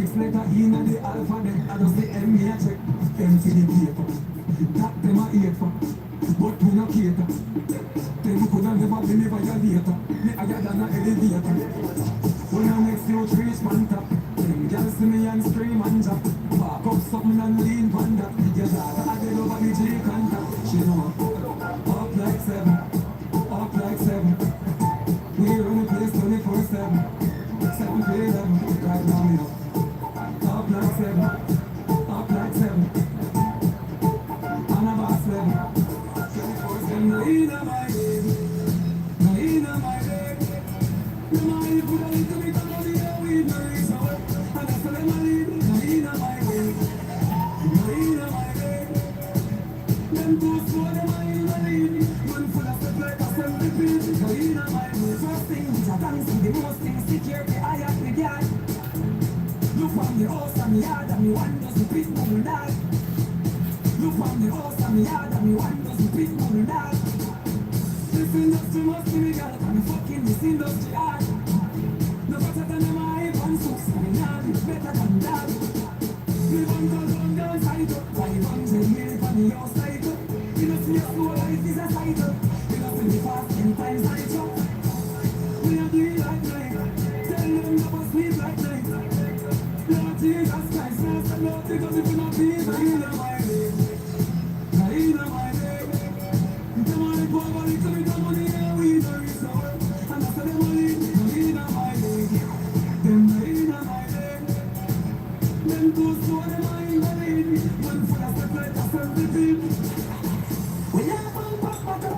6 letter in the alphabet. I just the M me a check. M for the paper. That them a hate for. But we no cater. Then you coulda never be me violator. Me higher than a elevator. When I next you reach man top. Them girls see me and scream and jump. Back up something and lean on that. Your daughter I get over the J contact. She know up like 7. Up like 7. We run the place 24/7. 7 to 11. Right now me up like 7. Up like 7. And a boss level. 24/7. No in my head. No in my head. No mind put a little bit of money and we no reason. And that's all them a leave. No in my head. No in my head. Them too slow them a in my lead. Man full of stuff like a 70 feet. No in my head. First thing is a dancing. The most things security I have with God. Look from the house and the yard and me one dozen people die. Look from the house and the yard and me one dozen people die. This industry must be legal and fucking this industry hard. No better than them hype and suits and me nah it's better than that. Me one thousand down side up, 500 million on the outside up. You know see your slow life is a cycle. You know see me fast 10 times I jump. We a do it like night. Tell them never sleep like night. Lord Jesus Christ, Master Lord, because if you not be in my way, in my way. Come on, poor body, come in, come on, here we know it's our. And after them all in my way. Them in my way. Them too slow, them in my way. Man full of stuff like a 70 feet. We laugh and pop butter.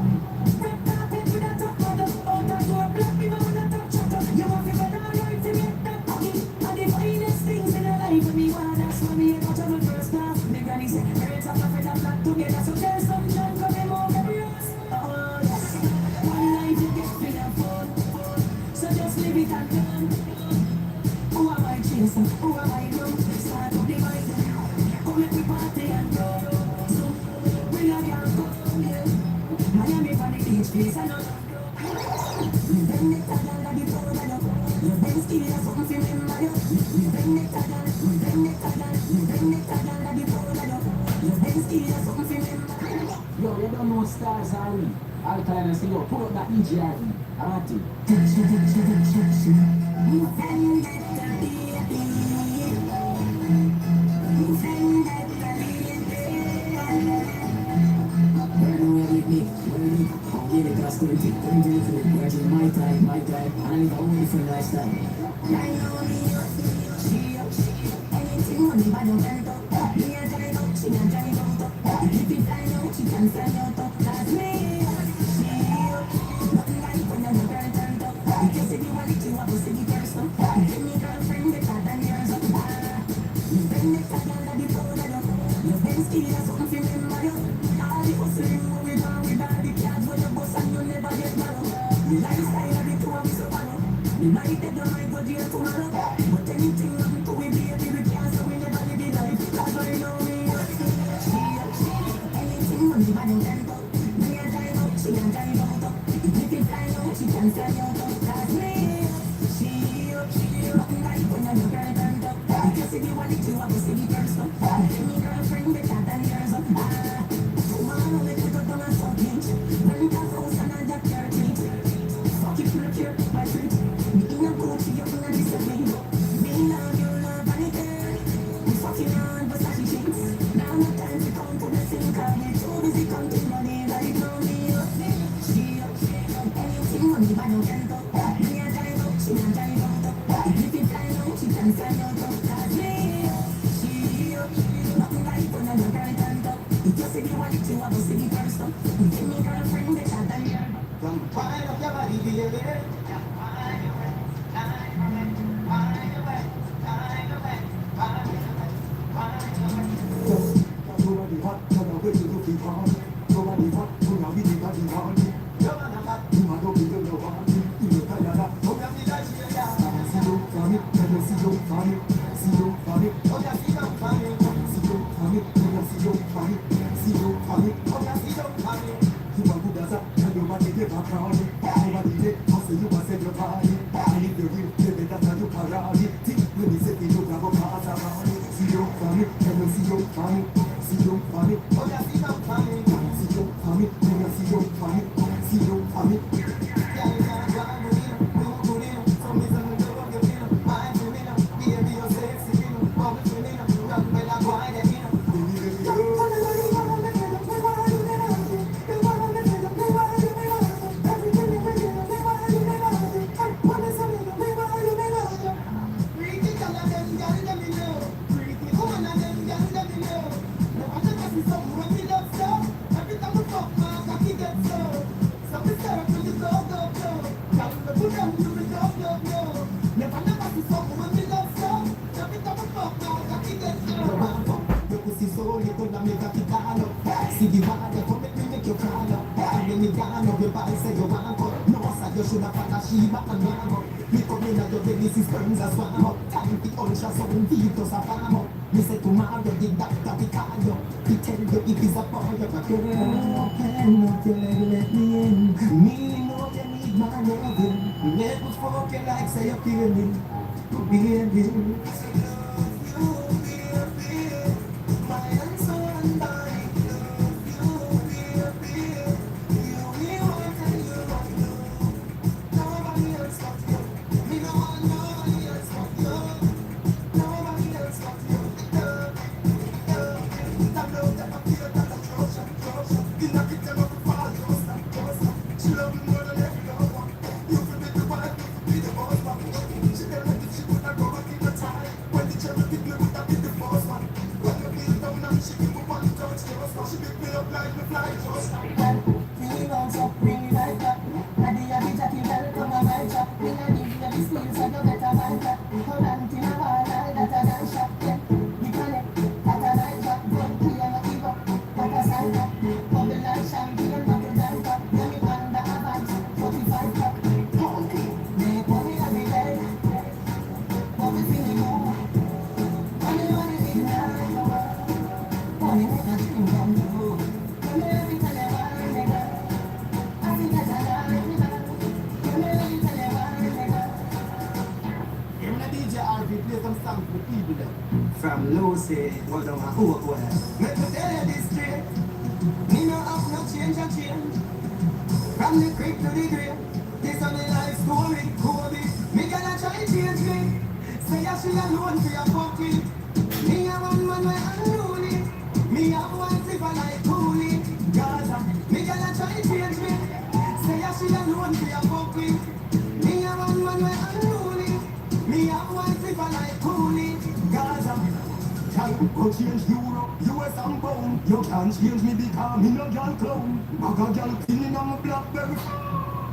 Step tapping with a top butter. Out of your black people with a top shutter. You want to get all right to make that pocket. And the finest things in the life of me. One that's for me, I got to the first class. The granny said, birds of a feather flock together. So there's some junk coming over the us. Oh yes. One life you get free and fun. So just live it and done. Who am I chasing? Who am I wrong? Start to divide them. Come let me party and go. So we are young, yeah. Miami for the beach, please, I know. Bend it down like the power of your bend skill or something to remember you. Bend it down, bend it down, bend it down like the power of your bend skill or something to remember. Yo, you don't know stars are we. Alkaline and say, yo, pull up that EGR. Alrighty. Give it us quality, don't do it for it. Virgin, my type, and I live a whole different lifestyle. I know me, she anything money, but don't turn it up. Me a drive up, she a drive out. If it fly out, she can fly out. That's me, she nothing like when you're girl turned up. If you see the quality, you have to see the person. Give me girlfriend better than yours. You bend it down like the powder. You bend skill or something to remember you. All the hustling we done with all the cards when you bust and you never get borrow. The lifestyle of the two of us so follow. The night that you might go jail tomorrow. But anything happen to we baby we can't so we never live the life. That's why you know me. She anything money but don't turn up. Me a drive out, she can drive out. If it fly out, she can fly out. That's me. She nothing like when you're girl turned up. If you see the one that you have to see the person. Give me girlfriend better than yours. Tomorrow we could go down and suck it. Rent a house and a jack your teeth. Fuck it, look here, my treat. Me in a Gucci, you're in a discipline. Me love you, love anything. We fucking on Versace sheets. Now no time to come to the sink. Cause we too busy counting money right now. Me she anything money but don't turn up. Me a drive out, she a drive out. If it fly out, she can fly out. Cause me she nothing like when a girl turned up. If you see the one that you have to see the person. Give me girlfriend better than yours. From pride of your body, baby. Nobody hot, nobody wait to look it on. Nobody hot, nobody with the body on. You might not be the one. You know, Canada. See you from it, never see you from it. See you from it, oh yeah, see you from it. See you from it, never see you from it. See you from it, oh yeah, see you from it. You are good as a, and you might get back on it. Nobody there, hustle you must say your party. And if you're real, you better tell you parody. Think when you say you grab a car. family, never see your family, see your family. Oh yeah, see your family, see your family, never see your family, see your family. See the water, come make me make you cry up. And then me down up your body, say you want up. No, sir, you should have had a Shiba and Ram up. Me come in at your bed, this is sperms as swam up. Time the ultrasound, fetus a farm up. Me say tomorrow, the doctor, we call you. He tell you if it's a boy, you're a girl. Open up your leg, let me in. Me know you need my loving. Never fuck you like say you're feeling. Baby, from Lucy, what on my hook let me tell you this straight. Me no have no change and change. From the creek to the grave. This on the life story, Kobe. Me gonna try change me. Say I should alone for your fucking. Me a one man where unruly. Me have one flipper like Cooley. Gaza. Me gonna try change me. Say I should alone for your fucking. Me a one man where unruly. Me have one flipper like Cooley. Gaza. Go change Europe, US and pound. You can't change me because me no girl clown. I got girl feeling on my Blackberry.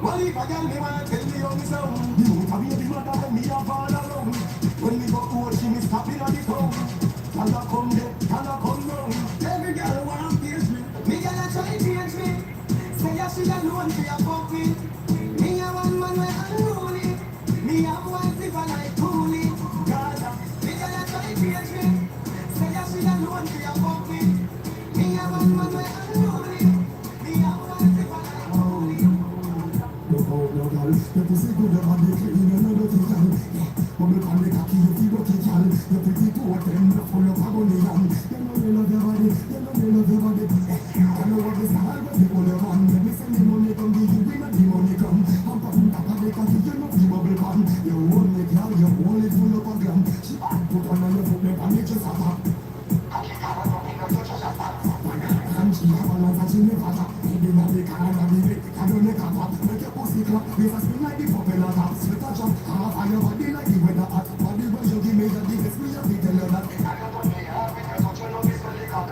Well, if a girl me wanna tell me how me sound, you can be the mother when me have all around. When me go out, she me stopping on the town. Can I come there? Can I come down? Every girl wanna face me. Me gonna try change me. Say I should alone for your fucking. Me a one man where unruly. Me have one flipper like Cooley. Gaza. Me gonna try change me. Say I should alone for your fucking. Me a one man where unruly. Me have one flipper like Cooley. No girl, your pussy good, your body clean, you know the girl. When you come the cocky, you feel lucky, girl. Your pretty totem, you full of agony, you know you love your body, you know you love your body. I know what is hard, but people are on. Let me send the money come, give you bring the money come. I'm from top of the cocky, you know the bubble pan. You only girl, you only full of a gram. She put on your foot, make her make you suffer. And she have a lot of she never tap. Even on the car, and the neck, and the neck up. Make your pussy clap, make her spin like the propeller top. Sweat a jump, half on your body like the weather hot. Body when you give me the biggest, me a big tell you that.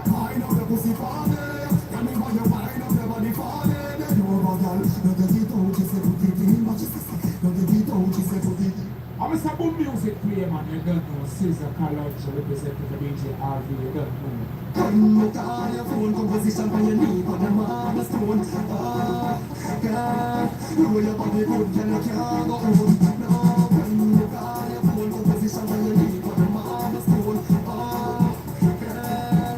Find out the pussy for me. Tell me why you find out the body for me. Then you over, girl. No get it out, she say put it in, but she say no get it out, she say put it in. I'm a Sabu music player, man. You don't know. Caesar College representing the DJ RV. You don't know. Come with all your phone composition on your knee, but the marble stone. Ah, God, roll your body good, then you can't go home. No, come with all your phone composition on your knee, but the marble stone. Ah, God.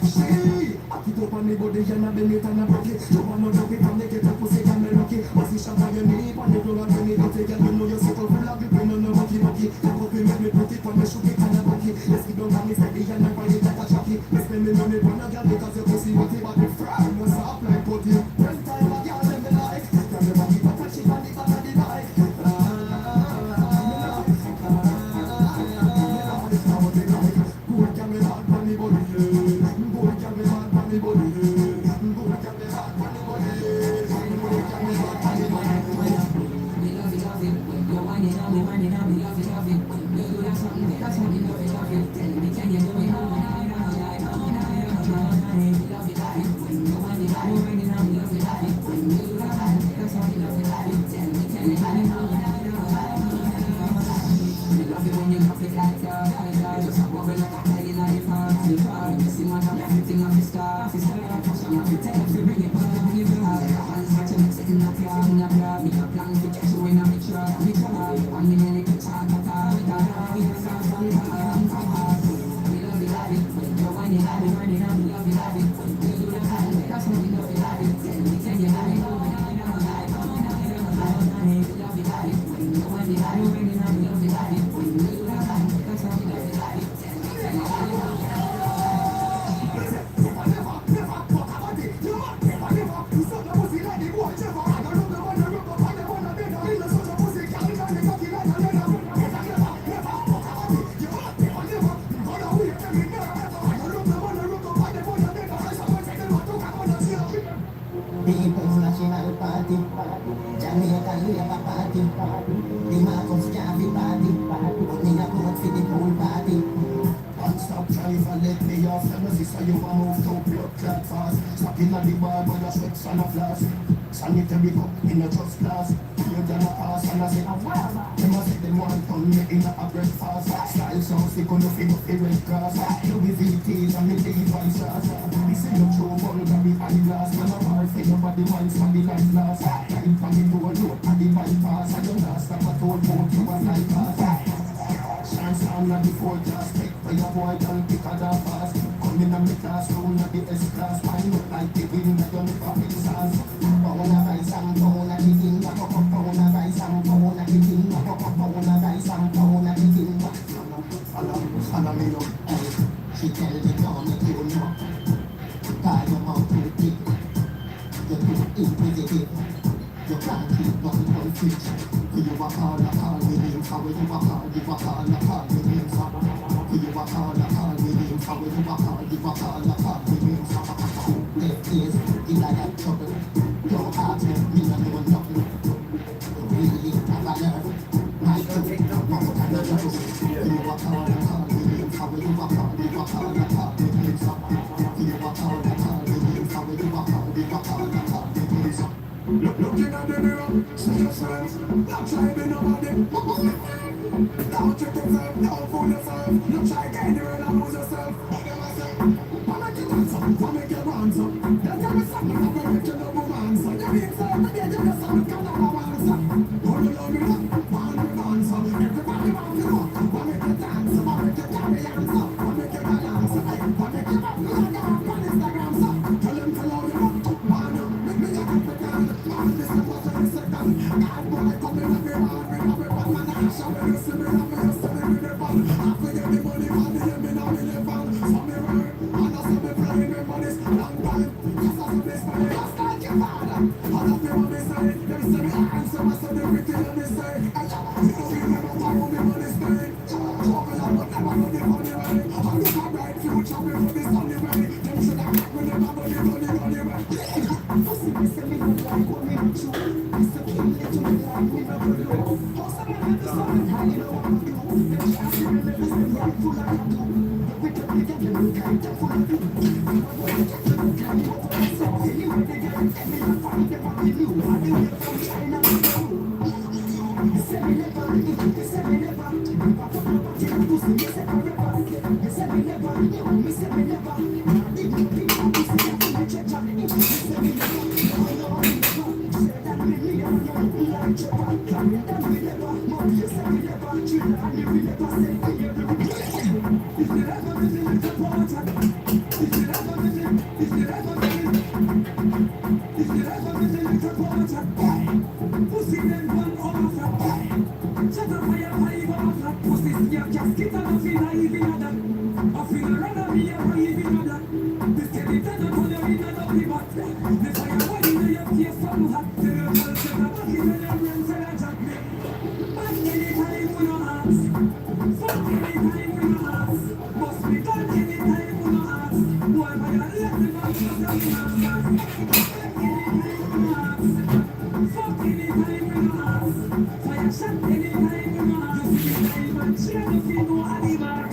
She, I keep up on the body, and I bend it and I broke it. You wanna knock it and make it up, pussy can be lucky. Position on your knee, on the floor, and when you take it, you know you're so full of it, when you know what lucky lucky. That up make me put it on me shook it and a back it. Let's get down on me steady and I ride it like a jockey. Me spend me money on a girl because your pussy witty but me fry no soft like putty. When time a girl let me like, grab me back it up and she on the back of the bike. Good girl me hard on the body, good girl me hard on the body, good girl me hard on the body, good girl me hard on the body. We love it, you're whining on me, we love it, you do that something, that's what we love it, tell me, can you do it, we love it, you're whining on me, we love it, you do that something, that's what we love it, tell me, can you do it, we love it when you drop it like that, just a bubble like a tiny knife, you proud, you see man, everything off the star, some of the tapes, they bring it back, when you fly, hands watch and sitting up here, me a plan to get you in a picture, one minute you can talk about it, we love it, you're whining on me, we love it, you do the kind, that's what we love it, tell me, can you have it, we love it, you're whining on me, we love it, you do the kind, that's what we love it, tell me, can you have it. People's National Party, Jamaican Labour Party, the Marcus Garvey Party, put me a vote for the whole party. One stop driver, let me off. Let me see so you a move to blood clot fast. Stop in at the bar, but your sweats and a flash. Sanitary cup in a trust class. You gonna pass and I say, them a say them want turn me in a breakfast. Style sound stick on the finger for red grass. Louis VTs and me Levi's shots. Me say you throw ball by the eyeglass. Man a hard for nobody minds from the life glass. Time from the door, load at the bypass. And you not stop at all, boat you a night pass. Chance on the forecast, take for your boy, don't pick a da fast. Come in the classroom, at the S-class, find out like the wind that you're never feel sauce. Pound a rice and pound a chicken, pound a rice and pound a chicken, pound a rice and pound a chicken. Follow me now. She tell me don't make you know, tie your mouth too thick, you're too inquisitive, you can't keep nothing on fix. You a call me names, how you a call me names, you a call me names, how you a call me names. Left ears, you like that trouble, don't ask me no know nothing. Really have a nerve, my girl, mouth and a trouble. You a call me names, how you a call me names, you a call me names, how you a call me names. Looking at the mirror, see yourself, not trying to nobody. Don't trick yourself, don't fool yourself. You try getting rid and lose yourself. Why make you dance up? Why make you dance up? You tell me something, I'm gonna make you no romance. You need something, you give me something, can't have a answer. Hold on, me up, want to dance up. Everybody want to know. Why make you dance up? Why make you carry hands up? Why make you balance up? Why make you up? You don't have on Instagram, so tell them to love you up. Make me a African. This is what I second. God boy coming up here hard. We have a bad man action. When you see me up, you see me with the fun. I forget the money, man, the me now in the van. So me work, and I saw me playing me money's long time. Yes, I saw this money just like your father. And I feel what me say. Them say me handsome, I saw the wicked and me say. And you know me never want how me money's paid. Trouble I would never know the money way. I look a bright future before the sunny way. Them should have got me never know the money way. Pussy, me say me not like what me do. Me say kill it to me like me not do. How some man have the sun and how you know what to do. Them can't see me never say me I'm full of do. We can be getting me kind of full of do. I want to get to the kind of what I saw. Anyway, they get it, me not find them what they do. I do it from China to Peru. Me say me never, me say me never. I put my body in pussy, me say forever. Me say me never, me say me never. I dig me people, me say me never. Me say me never. Pussy then one off. Shut up, Skit and I feel like even a that. I feel rather be a even a black. This skeleton don't hold you in a dopey bat. The fire one in your face from hot. The girl set a back in the brain for a jack me. But anytime we no ask. Fuck anytime we no ask. Must be done anytime we no ask. Boy, my God, let the man shut up in our ass. Anytime we no ask. Fuck anytime we no ask. Fire shot anytime we no ask. You see me time and share the feel no animal.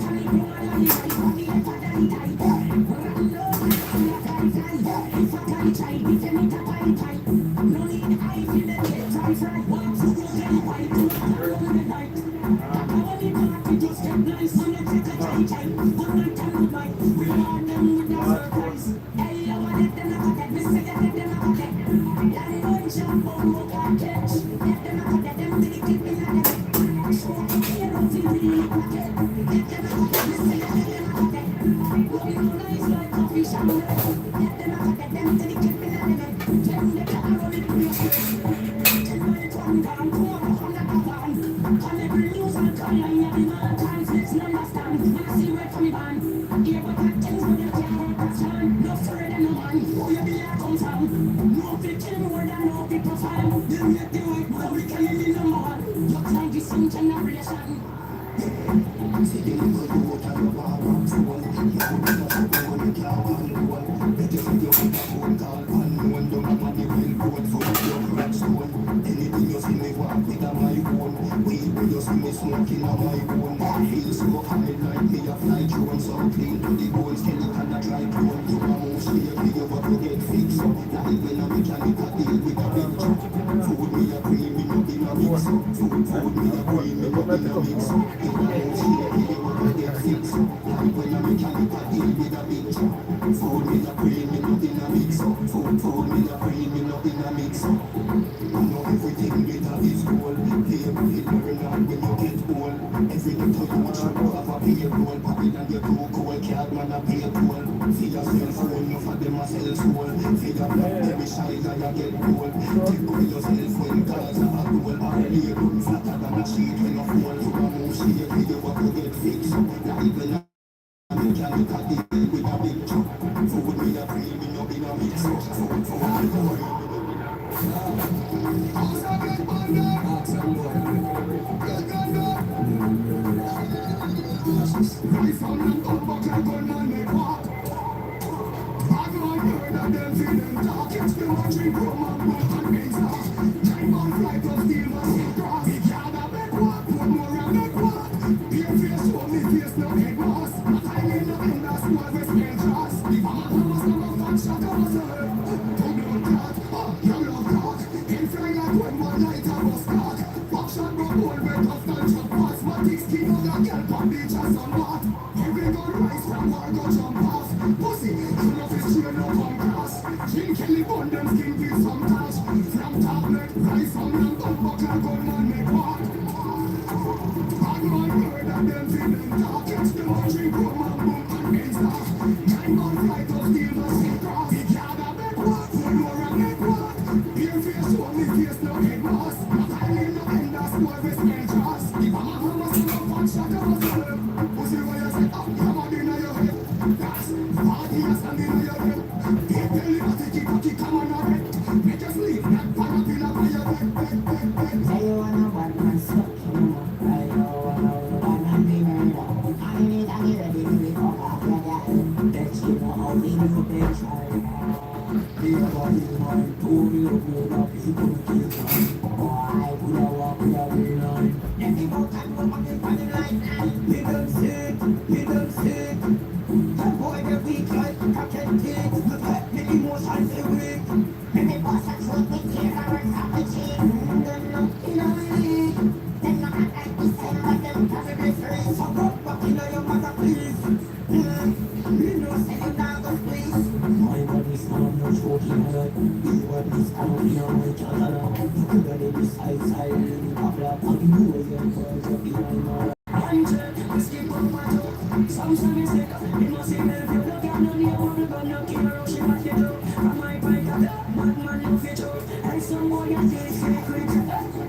Anything you see me walk with a my own. Weed when you see me smoking a my own. Feel so high like me a fly drone. So clean to the bones, skeleton a dry clone. You a move shaky, you got to get fixed up. Now when a mechanic a deal with a big truck. Food me a cream, me no in a mix up. Food me a cream, me no in a mix up. You a move shaky, you got to get fixed up. Now when a mechanic a deal with a big truck. Food me a cream, me no in a mix up. Food me a cream, me no in a mix up. I know everything glitter is gold. Paper it burn out when you get old. Everything to you should have a payroll. Pop it and you too cold. Card man a pay toll. For your cell phone, you for them a sell soul. For your blood, every shy guy a get gold. Take away your cell phone, cause a goal. All day run flatter than a sheet when you fall. You a move shaky, you a go get fixed up. Now even a mechanic a deal with a big truck. Food me a cream, me no in a mix up. Food me a cream.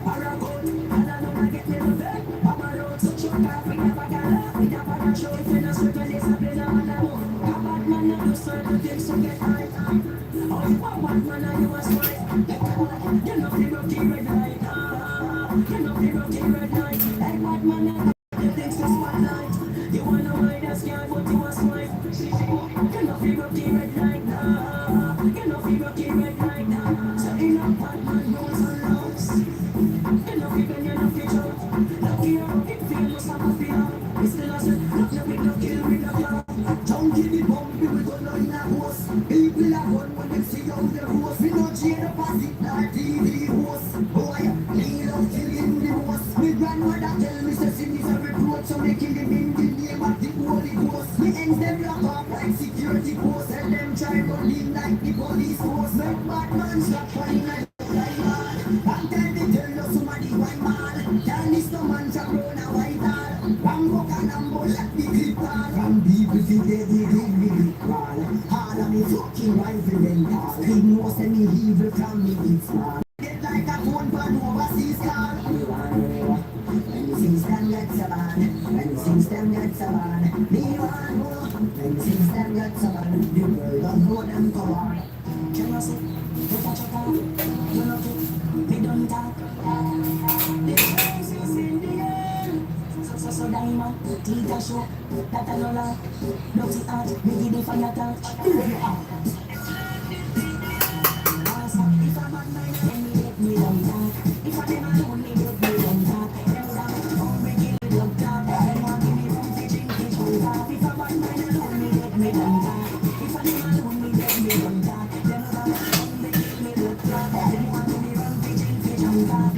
Paragon, and I don't get me the bed. I'm a road, so you can't forget about that. not sure if you're not certain it's a play on the moon. A bad man not do certain things to get high. Oh, you a bad man and you a smile. You know the rocky red light. You know the rocky red light. Like bad man and you things to spotlight. You wanna ride a sky but you a smile. You know the rocky red light. You know the rocky red light. So in a bad man rules and laws. You know even you know the truth. Look here, it feels so happy now. We still a say, look now we no kill with a car. Junkie the bumpy we go down in a horse. People a gun when them see how they roast. We no jail up as it not TV host. Boy, me love killing the most. Me grandmother tell me say sin is a reproach, so they kill him in the name of the Holy Ghost. Me ends them lock up like security posts, and them try run in like the police force. Make bad man slap one in a like man. And tell me tell you somebody why man. Tell this no man from run a white hall. One book and ambush at the clip hall. From people see they give me the call. All of me fucking rifle rental. He knows that me evil from me it's small. Get like a phone pan overseas call. When you sing them get so bad. When you sing them get so bad. Me want more. When you sing them get so bad. The world don't know them come on. Can I say, look at your car. You look it, me don't talk. The house is in the air. So diamond, glitter show. That I no lie. Dirty art, me give it for your touch. Move your arm. If I'm on my then me let me don't talk. If I them alone, me let me don't talk. Them down, oh me give it up top. Them want give me rum to drink it full up. If I'm on mine alone, me let me don't talk. If I them alone, me let me don't talk. Them down, oh me give me up top. Them want give me rum to drink it full up.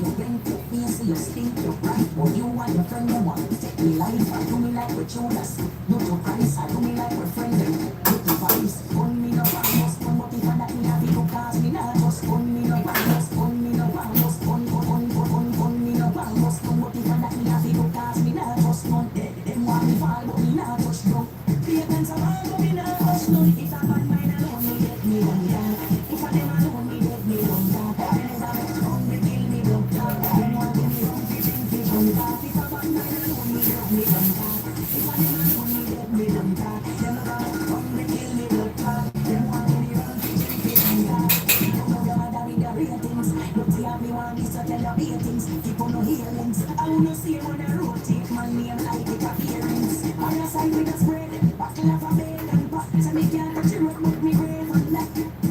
You bring to me, so you stink, you bright. Or you and your friend, you want to take me life. I do me like with Judas. No to price, I do me like with friend. With the vibes, on me no vamos. But if I that me have it, go cause me not just on me no vamos. On me no vamos. On me no vamos. But if I that me have it, go cause me not just none. Them want me fall, but me not touch down. The events are all, but me not touch none. If I bad mind alone, me let me run down. If I them alone, me let me run down. Them is a bit on me, kill me blood down. Them want me run, fishing, fish on top. If I bad mind alone, me let me run down. If I them alone, me let me run down. Them is a bit on me, kill me blood down. Them want me run, fishing, fish on top. You know your mother with the ratings. Look see how me want this to tell your ratings. Keep on no healings. I wanna see you on a road take my name like it appearance. On your side with a spread, buckle of a bacon pot. So me can't touch the road, but me brave on that.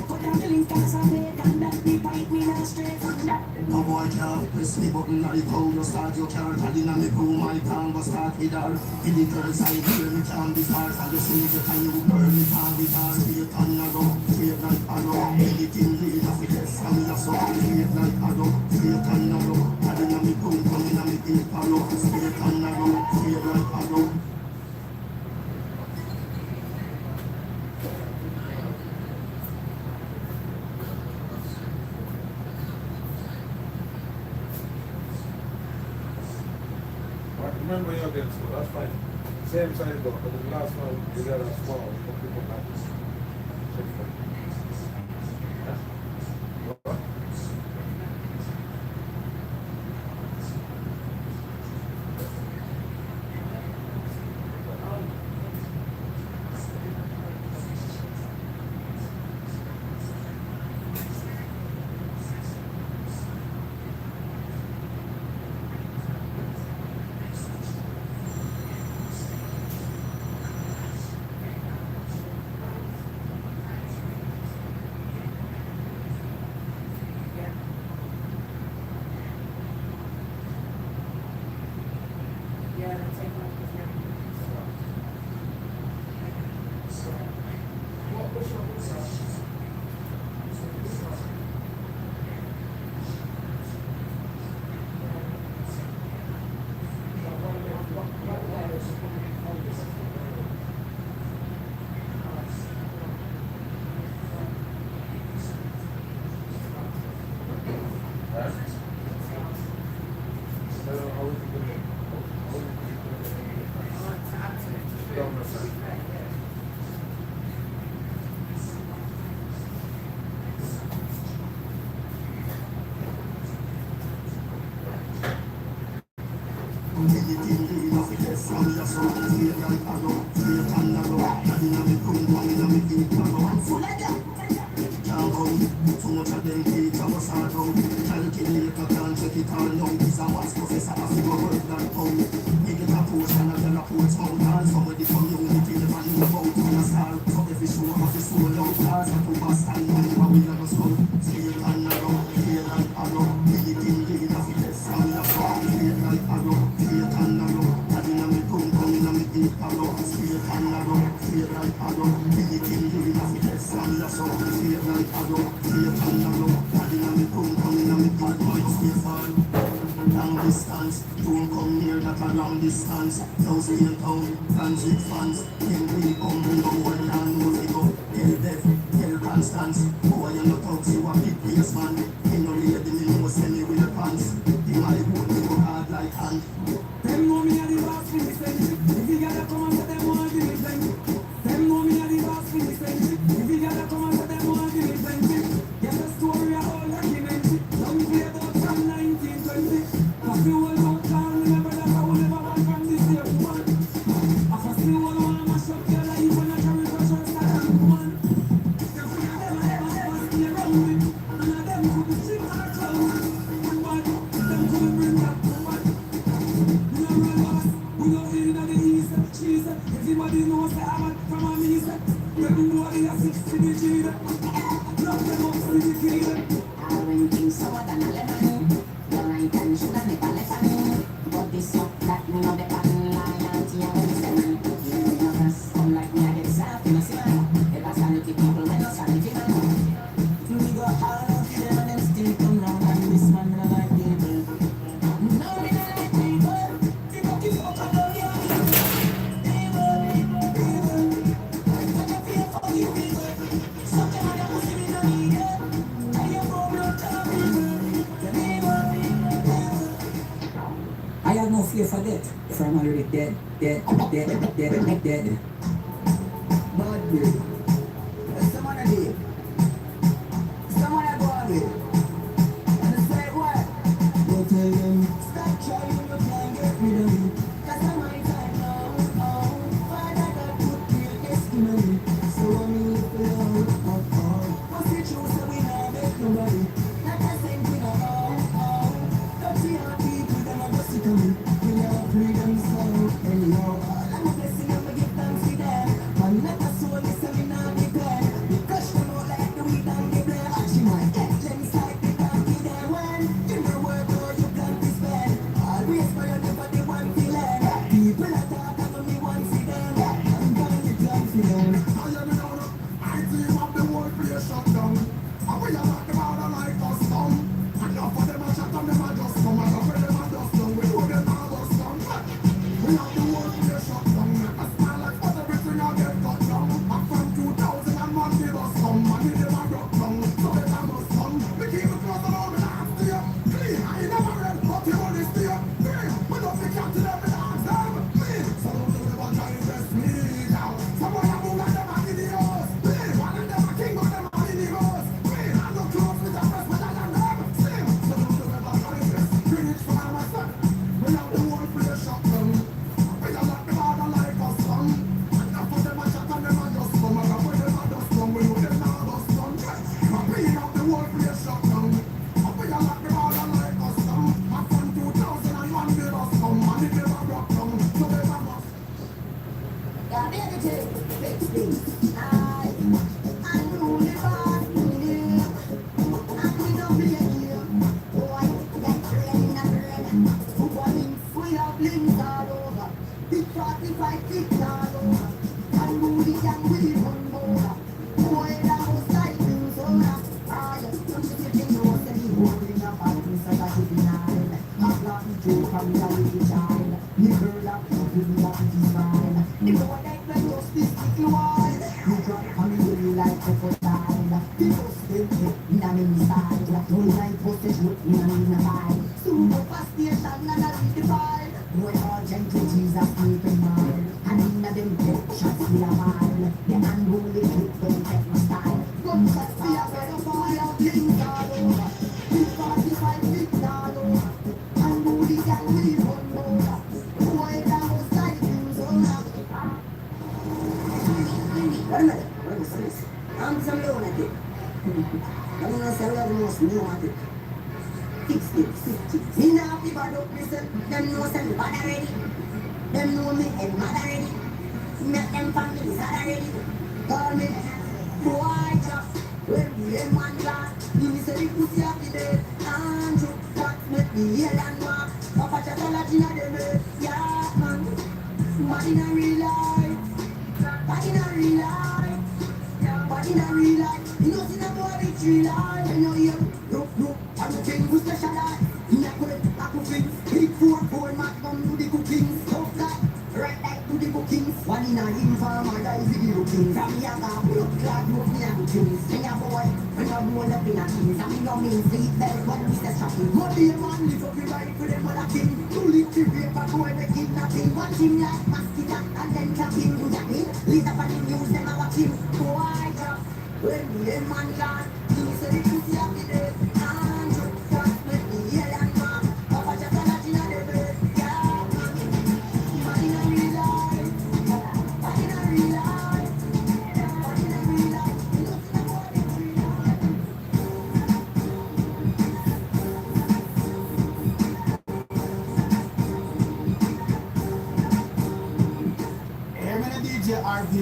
Put down the link cause I bacon that. Me bite me now straight from that. No boy can't press me button like how you start your car. Telling on me boom, my tongue was start with her. In the girl side here, me can't be far. I just need you can you burn me can't be far. Straight on a go, straight like a go. Anything lead off with this, and me a so straight like a go. Straight on a go, telling on me boom, coming on me pink palo. Straight on a go, straight like a go. Remember your game, so that's fine. Same size though, but the last one you got a small for people like this. What? Some of your son, straight like arrow, straight and narrow. Daddy na me come down in a me deep barrow. I'm full of them. Can't come, too much of them teach us how to. Calculator can't check it all down. He's a wise professor, I figure work that out. We get a post and a girl a post out. And some of the community never knew about when I start. So every show have to sold out. Cars and to bus and money, but we never sold. Straight and narrow, straight like arrow. Big thing, big enough, it's some of your son. Straight like arrow, straight and narrow. Daddy na me come down in a me deep barrow. Straight and narrow, straight like arrow. Big thing, big enough, it's some of your son. Straight like arrow, straight and narrow. Daddy na me come down in a me deep barrow. Stay far. Long distance, don't come near that a long distance. No stay town, transit fans. Can we come bring the whole land know they go. Tell death, tell Constance. Boy you no talk, you a big place man. In no lady me know send me with the pants. The my hold me go hard like hand. Them know me a the boss for the century. If you gotta come and say them want the century. Them know me a the boss for the century. If you gotta come and say them want the century. Get the story of all documentary. Don't play about from 1920. I feel well out down, remember that I will never want from this year one. I still want to mash up your life when I carry pressure start and one. Them feel them I never pass me around me. And of them could be cheap or clown. But them could bring back the one. We are real boss, we know in the east, cheese. Everybody knows that I'm from a east. Them know they are 6 to the G. Lock them up to the key. I went in sour than a lemon. Right and sugar never left me. But this up that me know the pattern loyalty and wisdom. You know us, come like me I get soft in a simmer. Ever salute the people when I salute the man. We go hard for them and them still come round. And this man me no like people. No me no like people. People keep fuck up on your people. I touch a feel for you people. Sometimes I pussy me no need it. I am from no time people. I have no fear for death, for I'm already dead. Bad day. Someone a day. Someone a go away. And I say what? Go tell them, stop trying, you can't get rid of me. Cause I'm my time now, Father God put real destiny. So I'm in it for love, What's the truth so we not make nobody? Not a cent we know, Don't see how people them a go sick of me. We never freedom so anyhow. All I'm a blessing I'ma give thanks to them. Man not a soul listen me not depend. We crush them out like the weed and the blame. She might get Jenny's like the donkey there when you know work or you can't be spend. Always for you never the one feeling. People are talking to me once see them. I'm gonna be confident. I am in order. I dream of the world place shut down. And we are not the border like us come. Enough of them a chat and them a just come. And up with them a dust down. We know them a bust down. We have the world place shut down. Make us smile like us everything a get cut down. And from 2001 give us some money them a broke down. So they a must come. We keep it close and all we not stay. Clean. I never read but you only stay. Clean. We don't be cat to them we ask them. Clean. Some of them never try to invest me down. Some of them move like them a idiots. Clean. One of them a king but them a idiots. Clean. I look close with a press better than them. Clean. Some of them never try to invest. Bring it for my son. We have the world place shut down. We are not the border like us some. Enough of them a chat and them a just come. And up with them a dust down. We know them not bust down. But we have the world place shut down. And we are not the border like us some. And from 2001 give us some money never broke down. So they a must. Yeah, the other two, big things. I know the bad feeling. And we don't be a deal. Boy, get ready, not ready. We have links all over. Big 45 feet all over. And Moody and we run over. Boy, that was like things over. Yes, don't you think you know that he holding up our things so that he denied. I'm not the joke, I'm not the child. You heard that, you know that he's mine. You know what I can just this little while. You try to come in like the first time. People still hit in a mini side. Don't like postage in a mini vibe. Super station and a little vibe. Boy, all gentle Jesus sleeping mind. And in a them dead shots we a mile. The unruly clip don't take my style. Gunshots we a better fire. Blink all over. 45 feet all over. And Moody and we run over. Boy, that was like I'm gonna say love most me want it. Fix it, fix it. Me not be bad up myself. Them know say me bad already. Them know me and mad already. Make them families hard already. Call me boy just when me and man glass. Me say the pussy of the day. Andrew, what make the alien walk? Papa just tell a Gina them yeah man. Bad in a real life. Bad in a real life. Bad in a real life. You know see the boy with tree life. You know you. No. I'm the king who specialize. In a good apple things. Big 4 magnum do the cooking. Tough that. Right like to the bookings. One in a informer guys with the looking. From me a car blood clot look me a bookings. Sing a boy. When you roll up in a things. And me no mean seat belt. When we say shopping. Money a man live up the right for them mother king. To live the paper boy we kidnapping. Watch him like masking and then clapping. You get me? Later for the news them a watch him. Boy just. When me and man gone. You say the pussy of the day. Andrew. Just make me yell and mom. Papa just a lot in a the bed. Yeah. Bad in a real life. Bad in a real life. Bad in a real life. You know see the boy with tree life. Hear me the DJ RP.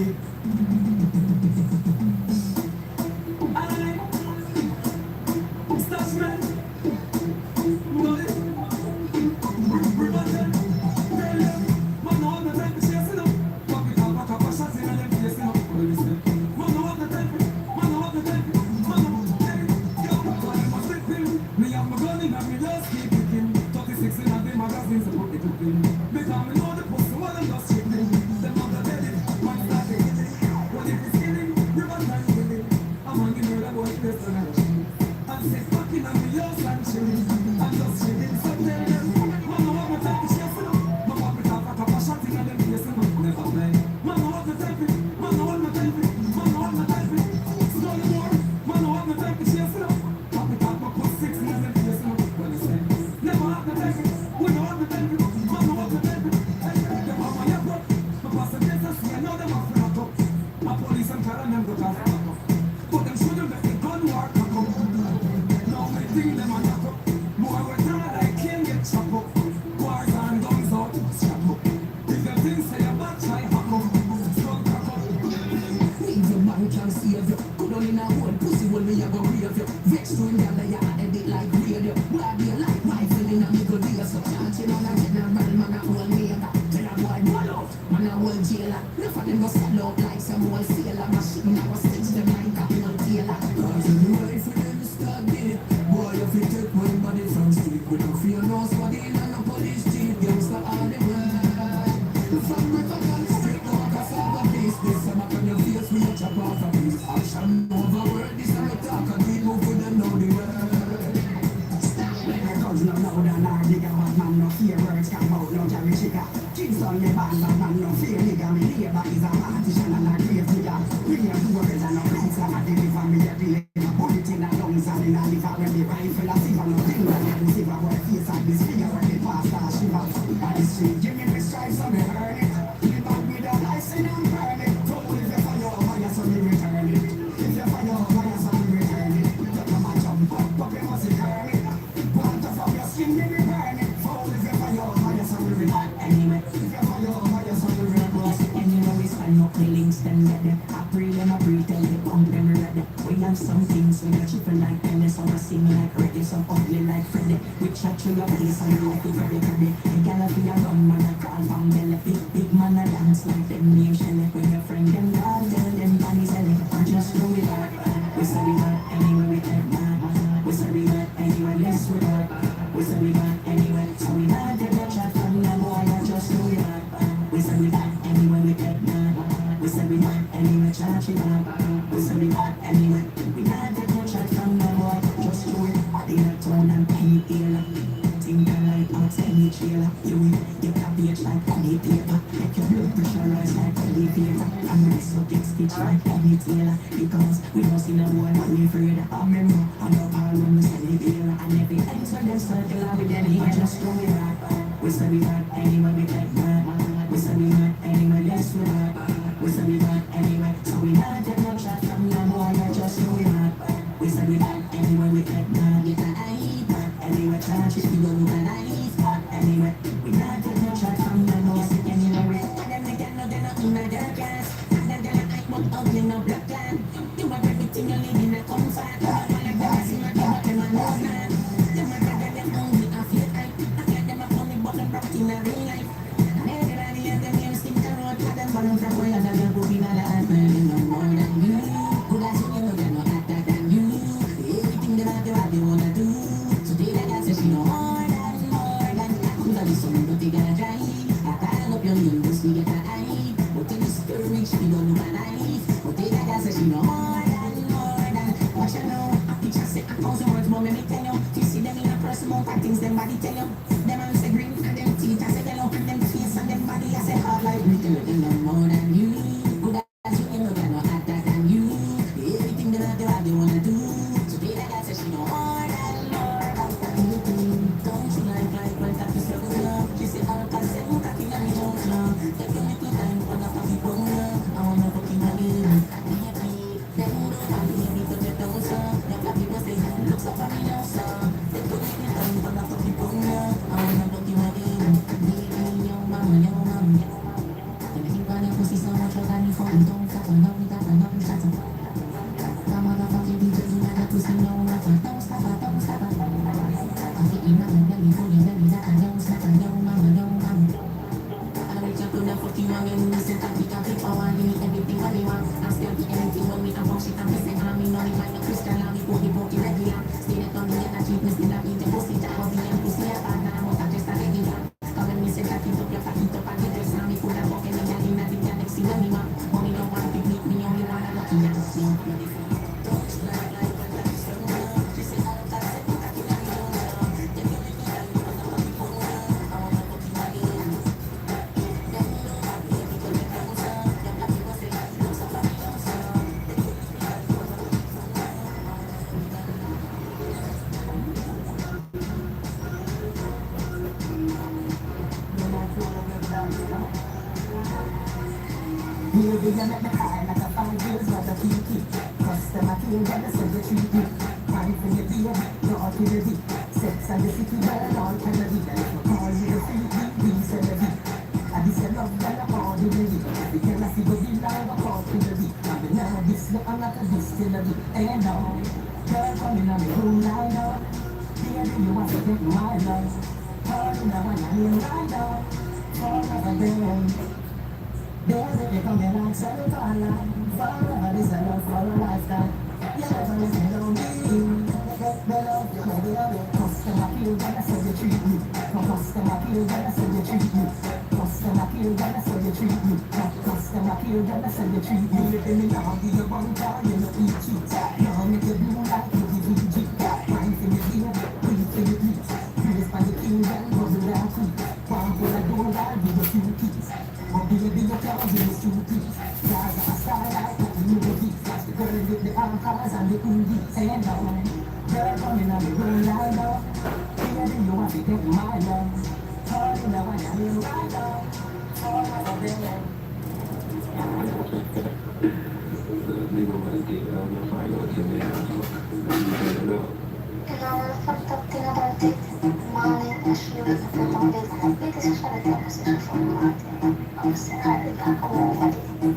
We this we get an eye. But in the spirit, she don't know an eye. But the girl says she know more than. What you know? A picture say 1,000 words, but me tell you. You see them in a person, more things them body tell you. Them eyes say green and them teeth I say yellow. And them face and them body I say hard like written. Them know more than you. Good as you know, they're not harder than you. Everything that they wanna do. So the girl says she know more than. Don't you like when that is your love? She say I'll pass it, look at you and me don't know. Take a little time for the coffee bunga. I wanna fuck in again. Then don't find me because they don't so. Your black people say looks up at me now so. Take a little time for the coffee bunga. I wanna fuck you again. Baby, yo mama. And I think I never see so much of that before. Don't stop, I know that I know that. Come on, I'm fucking because you never pussy no matter. Don't stop. I'm thinking I'm a belly full of belly that I don't stop, I don't mama. I reach out to the fucking again, listen to the power, give me everything what they want. I'm still to anything when we have shit, I'm missing army, no like no crystal, I'm the pokey regular. Stay there on the other cheapness, still I eat the pussy, that was the end pussy, I bad, now I'm just a regular. Come and me say that it up your pack, it up and the dress, now me put a bucket in the next thing when me want. Mommy don't want to meet me, only want to lucky, I just see. Don't like when that is your love. She say all that said, look at you and me don't know. Baby, you make me cry like a 5 years worth of kiki. Customer care, jealous of the treat me. Fine for your baby, you're all to the deep. Sex and the city, burn all kind of deep. And if you call you the free, we sell the deep. I be say love, girl, I'm all the deep. The girl I see go deep, now I call to the deep. I'm the now this, no, I'm not a distillery. And now, girl, come in on the room right now. Baby, you want to take my love. Call me now, and I'm in right now. Forever day. Baby, you come here like Sarah Fallon. Forever is a love for a lifetime. You never listen to me. The love you baby, customer feel better so you treat me. Customer feel better so you treat me. Customer feel better so you treat me. Customer feel better so you treat me. Living in the hobby, you want car, you know eat cheats. Now make you blue like you give VG. Fine for me, dear, pretty for you, please. Praise by the king, then bubble down quick. One for the gold, I'll give you 2 keys. But baby, you can't give me 2 keys. Guys are a star like the new beats. That's the girl with the alcohols and the undies. And now, girl coming on the road right now. Baby, you want to take my love. Calling the one I'm in right now. Forever there. Una fantastica partita, male, lasciare la foto perché se fare tempo si sono formati, non si carica come fatti,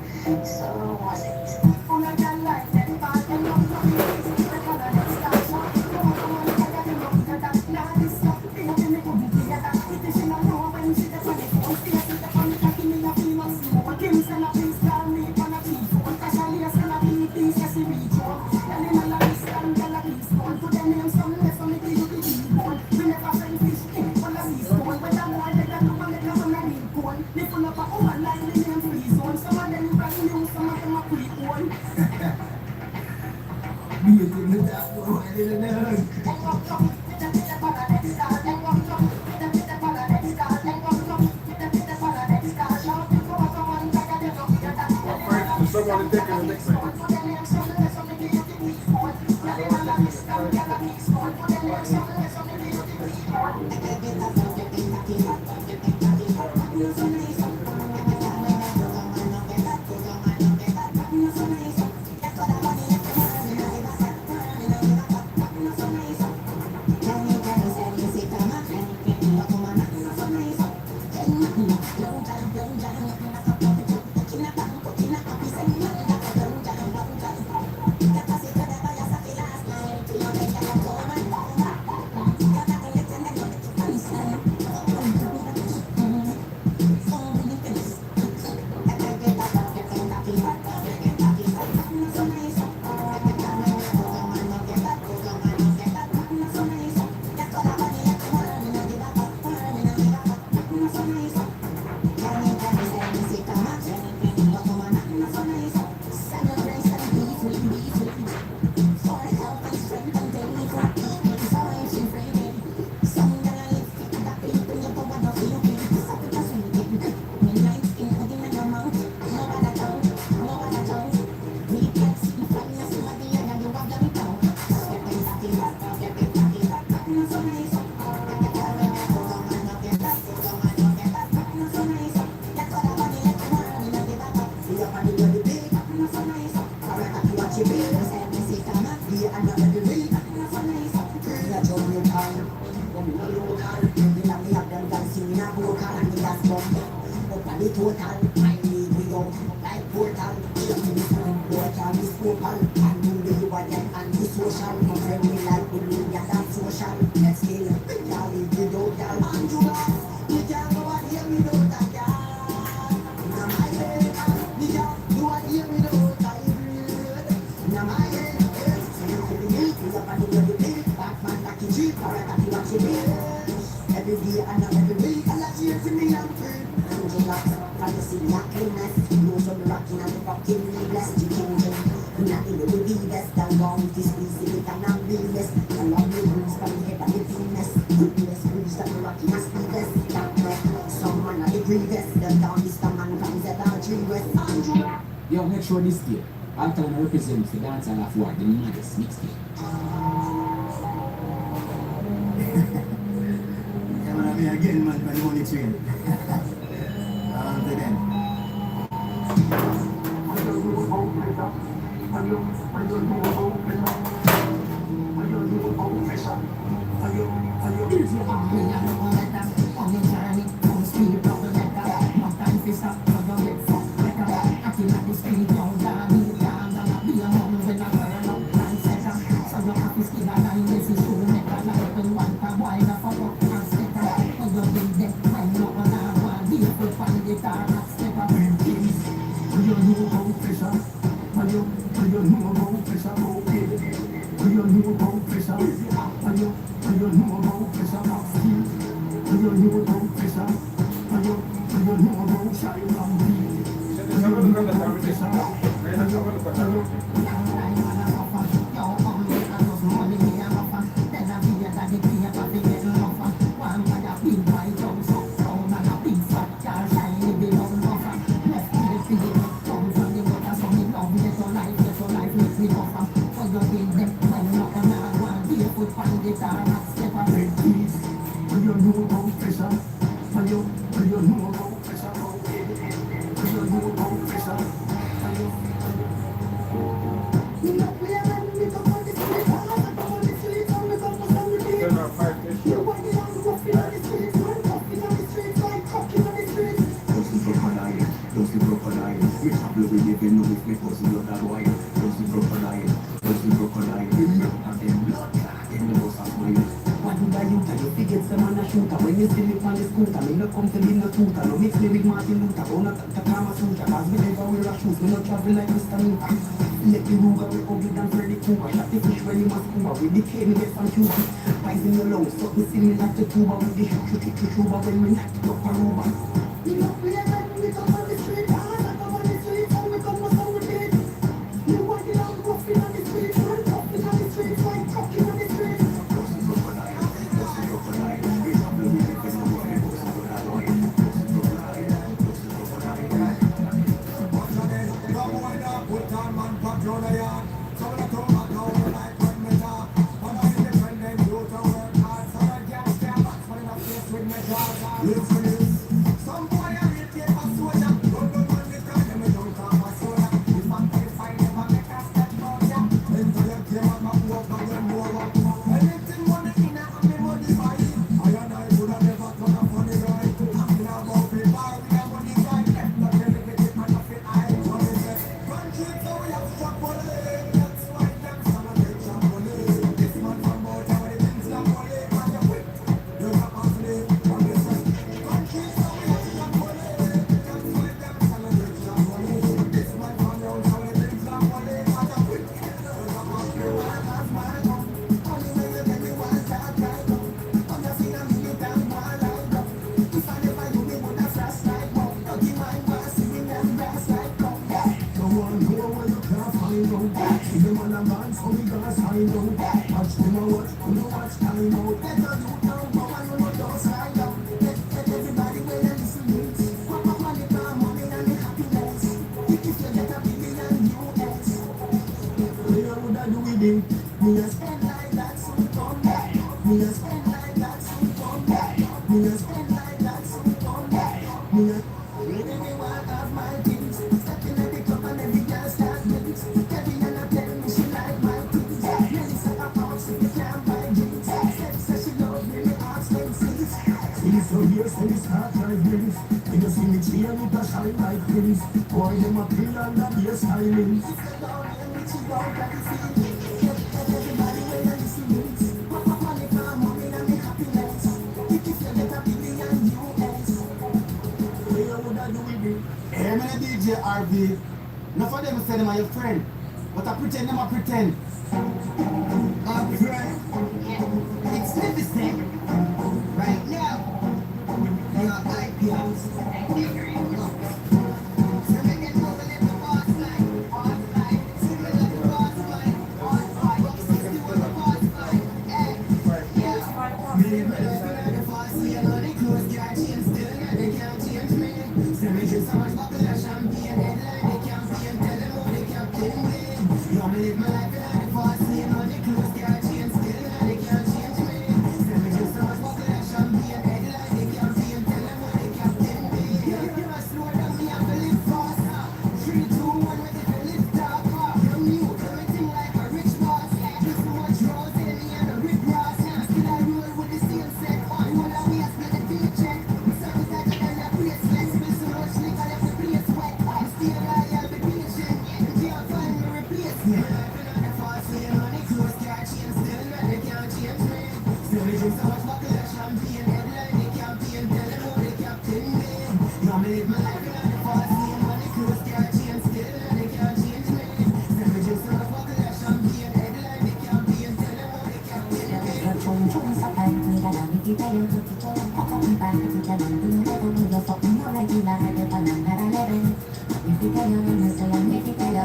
solo was it. Una galla e del padre non lo vedi, la cara del stato, come la cara del mondo da la disco, e la tenne con l'idea, e te ce la nuova in città con le fosti, e te con le cacchine la prima massimo, ma che mi sa la pista, mi fa la tifo, a salire a la pista, si riccio, e nella la lista, la pista, for the name some less on the video to be born. We never send fish in for the sea stone. When I'm more than that, I'm like I'm not in corn. They pull up a whole line, they name free zone. Some of them brand new, some of them are pre-born. Be a good little dog, right in there. Somebody taking the next one. total. I need we go like portal. Just in the phone, portal is vocal. And you the you again and you social. Come friend me like the media that social. Let's kill, y'all live without y'all. And you can't go and hear me without that y'all. Now my head, me can't do and hear me without that bread. Now my head, so you can be me, you up and you be Batman, Lucky G, Paragati, Lucky B. Every day and every week, I like you to me, I'm free. Angel Locks, fantasy, happiness. No trouble rocking and the fucking blessed you kingdom. Nothing will be best than wrong with this piece, it and I'm realist. I love you, bruise from the head and the penis. Goodness, bruise that the rocky must be best. Some man are the grievous, the down this man comes at our tree west. Angel. Yo, make sure this day, Alton represents the dancer of war, the maddest mixtape. Come on, me again, man, by the money train. On to them. When you see me on the scooter, me no come to be no tutor. No mix me with Martin Luther, but not the Kama Sutra. Cause we never wear a shoes, me no travel like Mr. Newton. Let the Ruger we ugly than Freddy Krueger. Shot the fish when you must scuba. With the K me get some Cupid. Pies in your lungs, so me see me like the tuba. With the shuba when me knock it up a Ruba. Me no play when me come on the street. I come on the street, so me come on some date. Me walk it out, rough on the street. Man, tough on the street, like talking on the street. So here's how we start like this. You know, see me chain with a shine like this. Boy, them a pill and that be a styling. Everybody when I listen to this. Money for money and me happiness. If you better be me and US. What you woulda do with it? Hey, man, DJ RV. Enough of them say them are your friend. But I pretend them a pretend. I'm friend. It's Livingston. Right now. Your IPOs. So make it move a little boss line. Similar to boss line. What you see with the boss line. Hey, yeah. Me, but it's not the boss. See, I know the clothes can't change. Still, they can't change me. So me drink so much bottle of champagne. Headline, they can't see and tell them how they can't kill me. You want me live my life in the boss. See, I know the clothes can't change. Still, they can't change me. So me drink so much bottle of champagne. Headline, they can't see and tell them how they can't kill me. You must slow down, me have to live faster. 3, 2, 1, with it, I live darker. From you, everything like a rich boss. Too much rose in me and a rip ross. Still I roll with the same set. One I we have split the paycheck. Service tighter than a bracelet. Spill so much liquor left the place wet. I'm still loyal, be patient. You can't find me replacement. I've been on the fast lane, money close, can't change. Still not, they can't change me. Still we drink so much bottle of champagne. Headline, they can't pay and tell them how they captain me. You want me live my life in the fast lane, money close, can't change. Still not, they can't change me. Still we drink so much bottle of champagne. Headline, they can't pay and tell them how they captain me. Your chung chung sa tay, người ta làm cái tay đều cực kỳ tốt. Có không bàn thì ta làm từ đây tôi bây giờ phật nhớ lại chỉ là hai đứa ta làm ra lên đây. Những cái tay đều mình sẽ làm những cái tay đều.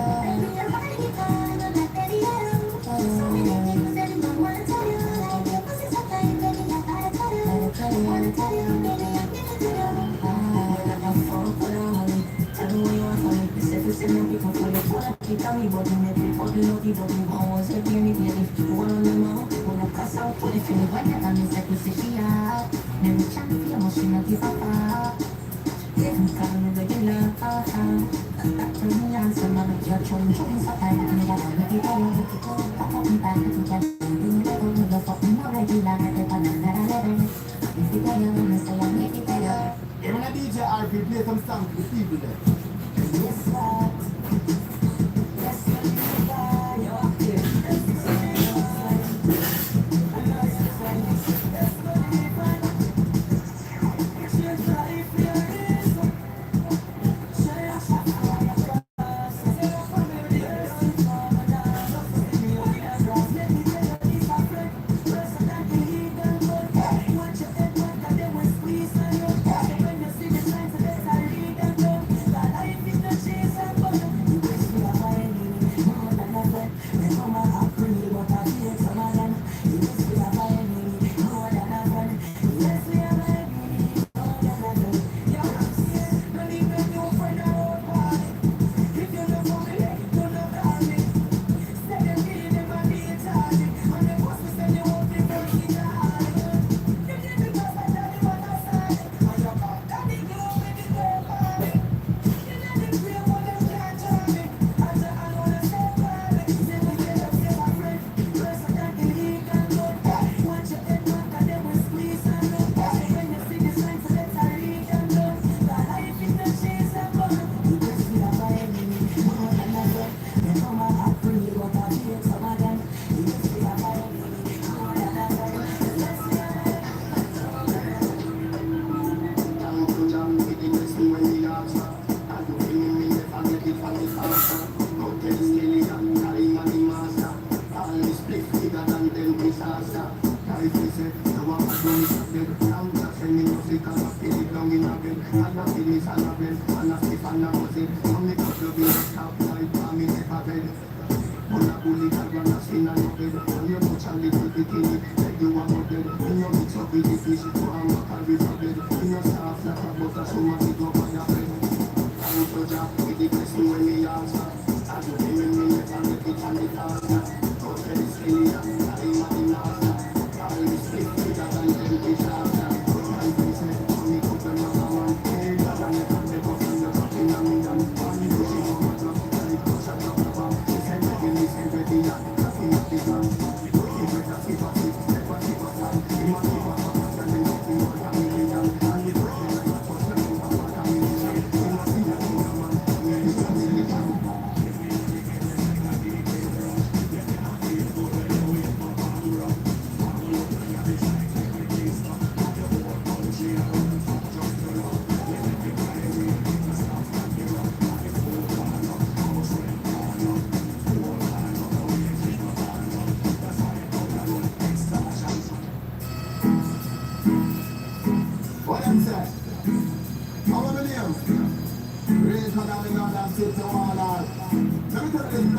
Hey, man, DJ RV, play some songs for the people there. Yes, sir. Yes, sir.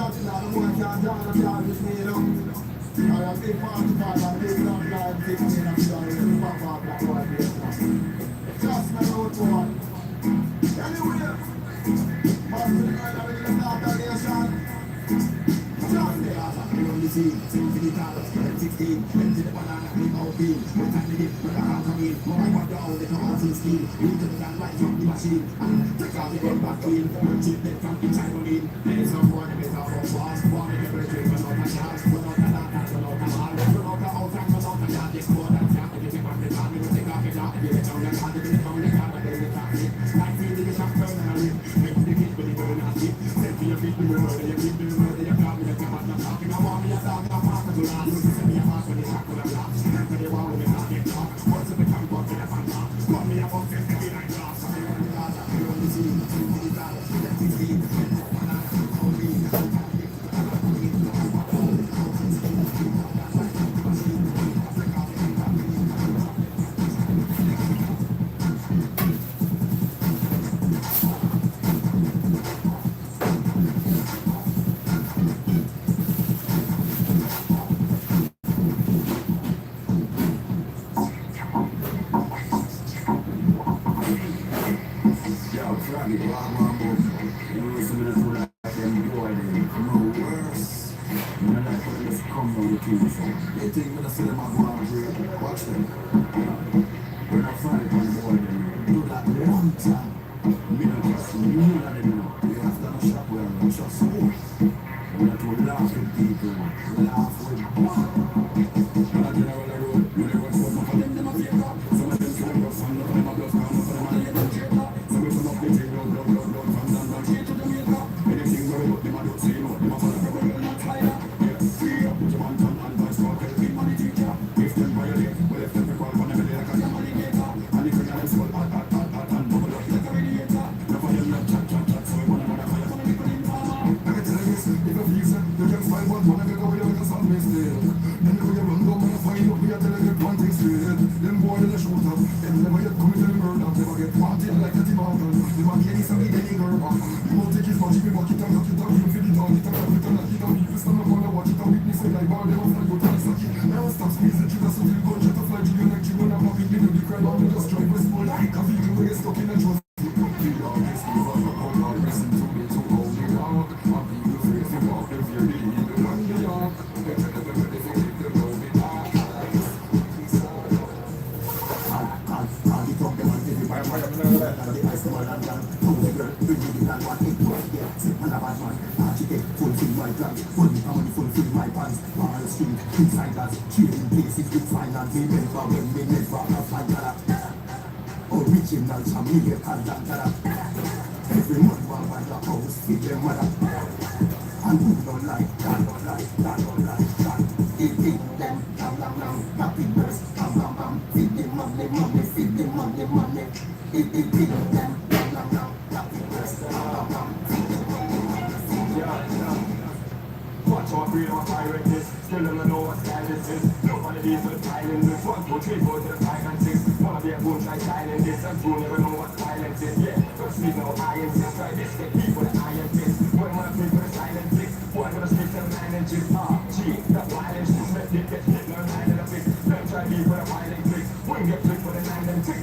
party now, the boy can't down the car with me, you know. I have big party card and big long line, 15 and sorry, the pop black boy here. Just my road to one. Anyway, but we know that we're going to start that nation. Just the other, we on the scene, 10 to the top, 16, 10 to the banana, we go beam. One time we did, but I can't come in. More I want to all the come to the scheme. We need to be that right from the machine. Take out the gun back clean. Cheap that from inside the lean. There's no one in the top of walls. One in the break, but not the house. But not the lot, but not the hall. But not the old time, but not the yard. This more than that. If you take off the top, you take off the top. You get on the top, you get on the top, but then you top it. Like me, you get up permanently. Make the kid with the burn and sleep. Set for your feet, you murder, you keep the murder, you got me, you got me. Talking about me, I talk about my to last. You see me, I'm out when you talk with a laugh. When you want me, I get talk. Once it become got me, I can talk. Got me up on 50 night glass. I'm on the glass, I'm on the scene. I'm on the glass, I'm on the scene. They think when I see them, I go out and watch them. When I find it on the board, do that one time. Me not trust you, you know that they know. You have to shop where I don't trust you. We have to laugh with people, laugh with one. When I get out on the road, when they watch one of them a favor. Some of them feel like rough and none of them a bluff, and none of them a little traitor. Some of them up the thing, down, from down, straight to Jamaica. Anything where we look, them a don't say no. Them a follow the world, not fly that. Yeah, free up, put your man down, and vice versa. If them violate, well if them recall one of them like a alligator. And if you're not small, and bubble up like a radiator. Now for them not chat, so we wanna fire from the people in power. I can tell you this, if you feel it, you can smile one, wanna get away with a sun mistake. Then if you run down, wanna find out, we are telling you one thing straight. Them boy in the shooter, them never yet committed murder. Never get parted like a Tim Horton. They want any song, any girl. You won't take his body, we walk it down, knock it down, you feel it down, it down, it down, knock it down. You stand up on the watch it down, witness it like bar, they won't find out how it's lucky. Never stop squeezing, trigger so till gun, shut up like you like you when I'm popping, you know the crowd, I'm just drive with small like a vehicle, we get stuck in a trust. We are this, we are the whole lot, listen to me, to hold me rock. I'm being free if you walk, if you're really in the one New York. If you keep the road, we are. I'll be talking about everybody, and the ice man and down. From the girl, bring me the land, what it was, yeah. Sit man a bad man, architect, fulfill my plans. Money, how money fulfill my plans. All street, insiders, trading places with finance. Remember when we never have like that. Original Jamaican Dantara. Every month one by the house, feed them mother. And who don't like that, don't like that, don't like that. It feed them, long, happiness, bam, feed them money, feed them money. It feed them, long, happiness, bam, feed them money. Watch out, read our pirate is. Still don't know what style this is. Nobody deals with silent this. 1, 2, 3, 4 to the 5 and 6. Wanna be a boom, try silent this. And you never know what silence is. Yeah, don't speak no I insist. Try this, get people the iron fist. Boy, wanna play for the silent fix. Boy, gonna speak to the 9 inches. G, that violence is let it get hit. No 9 and a fix. Don't try me for the violent tricks. When get flick for the 9 and tick,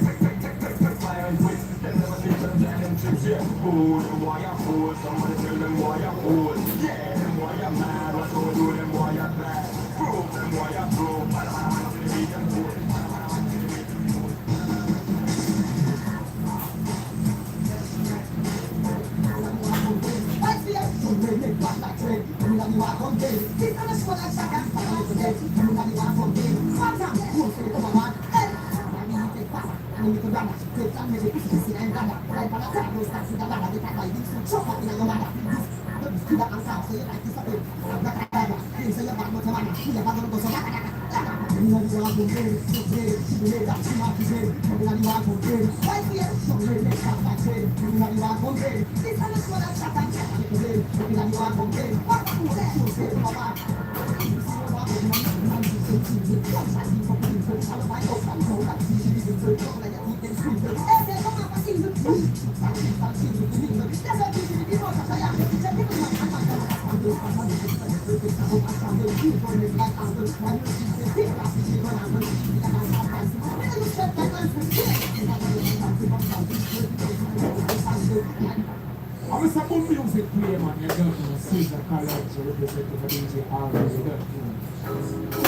fire and quick. Then never speak to the giant tricks. Yeah, fool, them why you fool. Somebody tell them why you fool. Yeah, them why you mad. What's going to do them why you bad. Prove them why you prove. I don't want to be them fool. That's I was a good music player, man. You don't know, Caesar College representing for DJ Harvey. You don't know.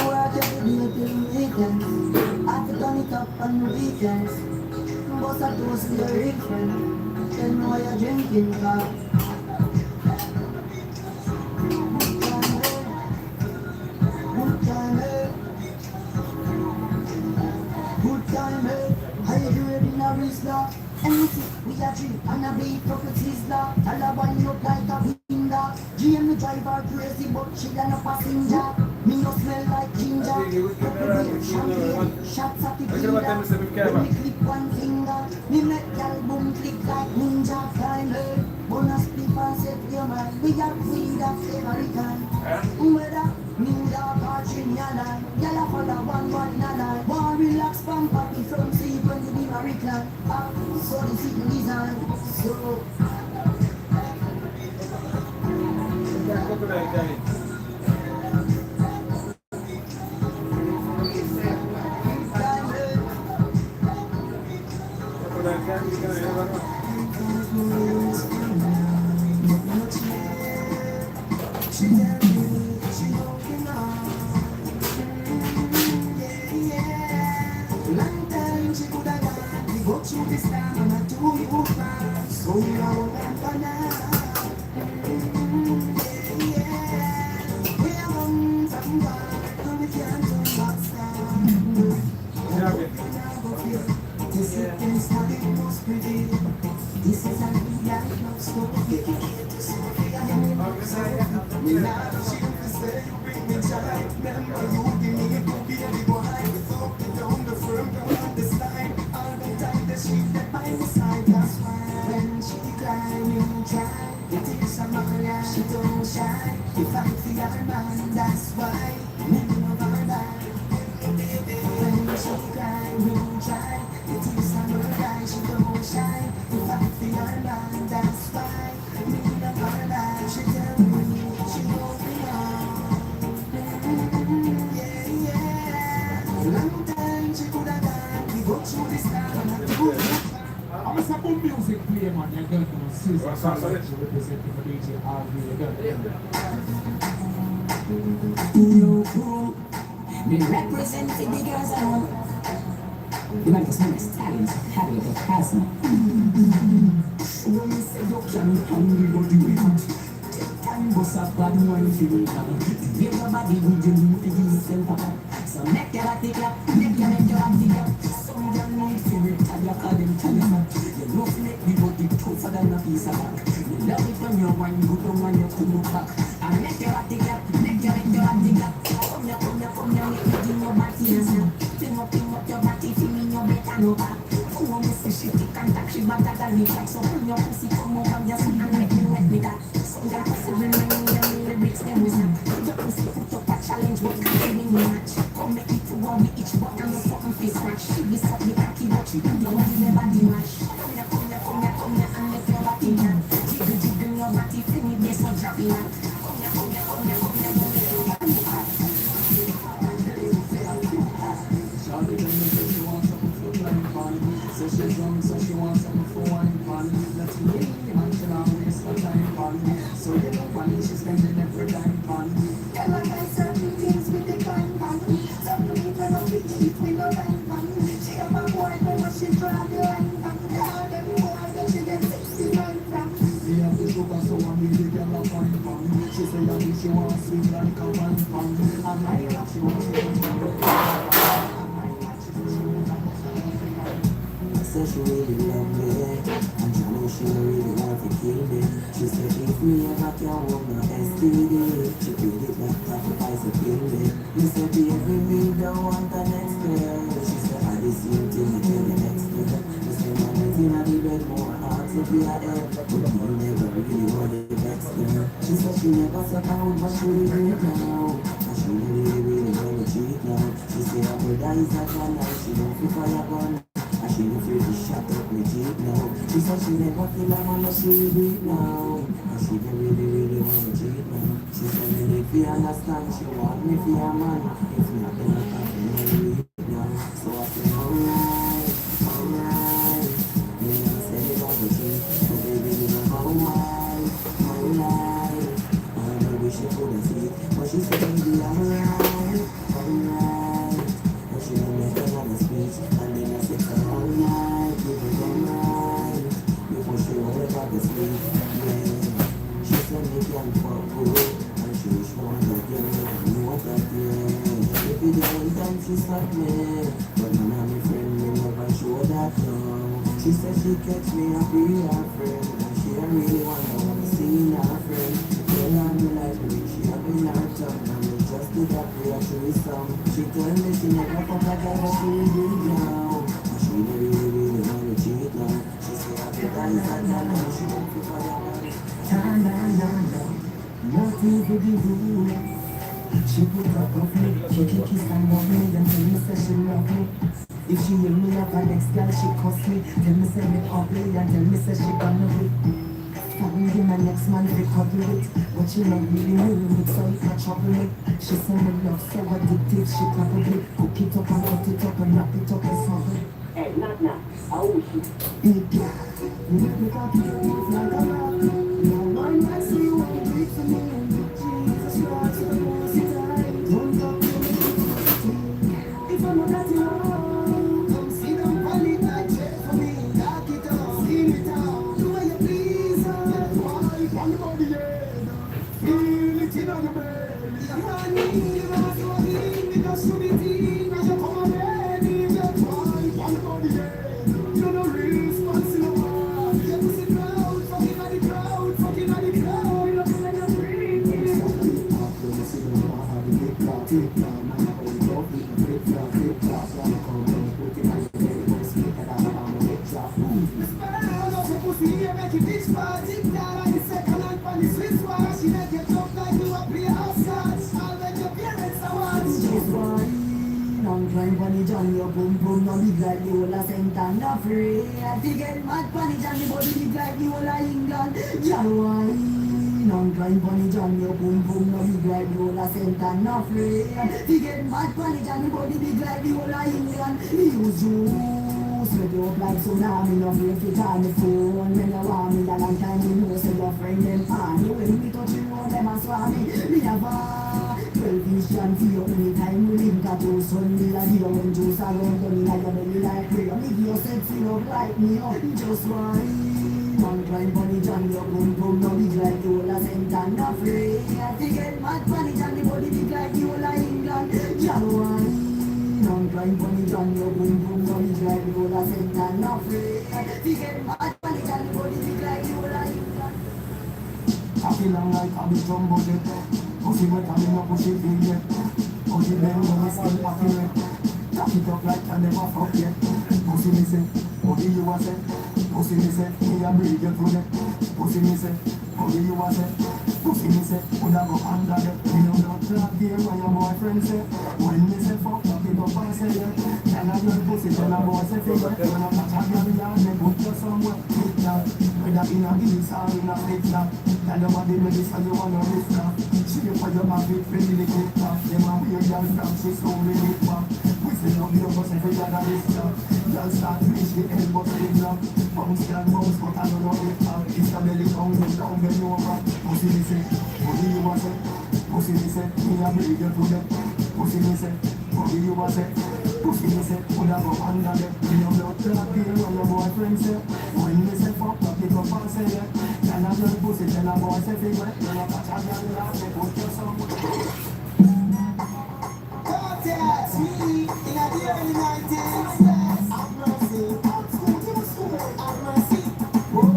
Work every day till weekend. I have to turn it up on the weekends. Bust a toast to your real friend. Tell me why you're drinking, car. Good time, eh? Are you ready in a race law? We are three and a beat couple sizzler. Taliban look like a finger. GM the driver crazy but she done a passenger. Me no smell like ginger. Couple champagne, shots at the killer. When me click one finger, me make y'all boom click like ninja. Climber, bonus clip and set your mind. We are queen of American. Whether New York or Trinidad, y'all a follow one in a line. One relax from party from sleep when you be American. So the city design. So long time she could have gone. We go through this time and I do you fast. So we are on now. We are on some God, and we can't turn back down. This is the start, it must pretty. This is a new life, no story. To Sophia, and we now she will say, you bring me joy. Remember you give me a good baby boy. Without the down, the firm down on this line. All the time that she left by the side. That's why when she climb, you try. It is a Maria, she don't shine. You fight for your man, that's why. Me love her back. When she climb, you try. It is a Maria, she don't shine. You fight for your man, that's why. Me love her back. She tell me she won't belong. Long time she could have gone. We go through this time and I do it. I'm a good music player, man. You don't know, Caesar College representing for DJ Harvey. You don't know. No crew, me represent for the girls at home. The man is my stylist, carry the chasm. When you say you can't hungry, but you will. Take time, but a bad one if you will. Give your body with you need to give yourself a. So make your body clap, make your body clap. Some girl need to retire, call them Chalima. You love make the body tougher than a piece of rock. You love it when you wine good on when you come back. And make your body clap, make your body clap. Come here, make me give your body a snap. Ping up your body, feel me your better no back. Come on, Mr. She tick and tack, she better than me track. So pull your pussy, come over your skin and make me wet me that. Some girl pussy remind me of me lyrics, them we snap. Your pussy put up a challenge, but can't give me match. Come make it to one with each button, you something face scratch. She be suck the cocky, but she don't know what the body match. Come here, and make your body mad. Jiggle your body, feel me, they so drop it out. Come here, So she's drunk, so she wants something for wine pan. Let's make the man she not waste her time pan. So you know money she's spending every time pan. Tell her I certain things with the crime pan. Some people don't be cheap with no line pan. She have a boy, but she draw the line pan. All them boys, then she get 69 from. We have the sugar, so I need to get a wine pan. She say I think she wants sweet like a wine pan. And I love she wants to said she really love me, and I know she really want to kill me. She said if me ever can want no STD, she feel it like sacrifice to kill me. Me said baby me don't want the next girl. She said I the same thing I tell the next girl. Me say man is in the bed more hard to be a head, but me never really want the next girl. She said she never set out, but she really now. And she really want to cheat now. She say her brother is a gun, and she don't feel fire gun. I she no fear to shot that up me cheek now. She said she never feel a man, but she will do it now. And she don't really want to cheat now. She said me need to understand, she want me for a man. If not, then I can't be married now. So I say, alright, alright. Me not say me want to cheat, but baby, you know how alright. I maybe she couldn't see it, but she said baby, I'm alright, alright. And she don't make another speech, and then I said, alright, baby, alright. Before she went back to sleep, yeah. She said me can fuck good, and she wish one that you know what I feel. If you don't time she stop me, but none of my friend me never show that now. She said she catch me a free her friend, and she don't really wanna see her friend. Tell her me like me, she have in her tongue, and me just did a prayer threesome. She told me she never fuck a guy, but she will do it now. And she really wanna cheat now. She say I could die inside her now, she won't feel for that one. Nothing to be do. She put up a flip, she kick his hand on me, then tell me say she love me. If she hear me have an ex-girl, she cuss me. Tell me say me ugly, and tell me say she gonna be. Find him my next man to cuddle with, but she not really moving with, so it can trouble me. She say me love so addictive, she probably cook it up and cut it up and wrap it up and smuggle. Hey, not. Oh, Idiot, you make me cocky, it's like a rock. No one I see you when you breathe for me. Jesus Christ, the most time. Don't talk to me. If I'm not that you know, come see them on it like check for me. Knock it out, see it out. Do what you please, get wild on the body, yeah. Feel it in on the belly. Honey, you know what's going on, because you be teen, and you come already, get wild on the body, yeah. You know real spots in the world. You pussy crowd, fucking at the crowd, fucking at the crowd. You know when you're free. Bunny John, your boom boom, no big like the whole of St. Anna free. I think get mad Bunny John, the body big like the whole of England. Jalwine, on grind Bunny John, your boom boom, no big like the whole of St. Anna free. I think get mad Bunny John, the body big like the whole of England. Use juice, let you up like tsunami, no break it on the phone. When you want me, a long time you know, so your friend them on you. When we touch you on them and swami, me never. Vision for you anytime we link at you. Sunday and here when juice around you, like your belly like prayer. Make your sexy love like me up. Just wine on grind Bunny John, your boom boom no big like the whole of St. Anna free. I think get mad Bunny John, the body big like the whole of England. Just wine on grind Bunny John, your boom boom no big like the whole of St. Anna free. I think get mad Bunny John, the body big like the whole of England. I feel like I'm a jumbo jet. Pussy wet and me no push it in yet. Pussy bend when me still accurate. Tap it up like I never fuck yet. Pussy me say, what do you a say? Pussy me say, me a breathe you through it. Pussy me say, what do you a say? Pussy me say, would I go under it? Me no not clap here when your boyfriend say. When me say fuck, tap it up and say yeah. Tell a girl pussy, tell a boy say figure. When I catch a girl yard, me put you somewhere. Hit that, whether in a hills or in a flip flop. Tell your body me this and you wanna lift up. She for your man with friendly clip off. Them a weird girl from she slowly lift back. We say love you but every other lift up. Girl start reach the elbow to the block. Bounce girl bounce but I don't know lift up. It's the belly down bend over. Pussy me say, what do you a say? Pussy me say, me a breathe you to them. Pussy me say, what do you a say? Pussy me say, would I go under them? Me no blood clot here when your boyfriend say. When me say fuck up it up and say yeah. Tell a girl pussy, tell a boy say figure. When I catch a girl laugh, they put you somewhere. Cortez, me, in the early 90s. Have mercy, out school to school. Have mercy. Oh,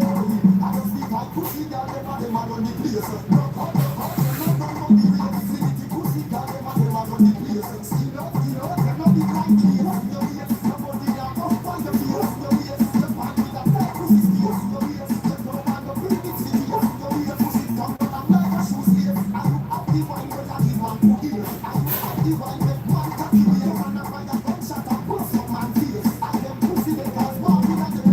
I don't speak like pussy girl, them a them a run the place. Rock out, them a run the real vicinity. Pussy girl, them a run the place. Skin out, them a big like the ears. Your ears, your body down, up on your face. Your ears, your back with a tight pussy space. Your ears, your dumb and your pretty face. Your ears, pussy come down and like a shoe slave. I look up the wine, but I give one to ears. I look up the wine, but one to ears. And I find a gunshot and bust up man face. And them pussy they cause war, we like the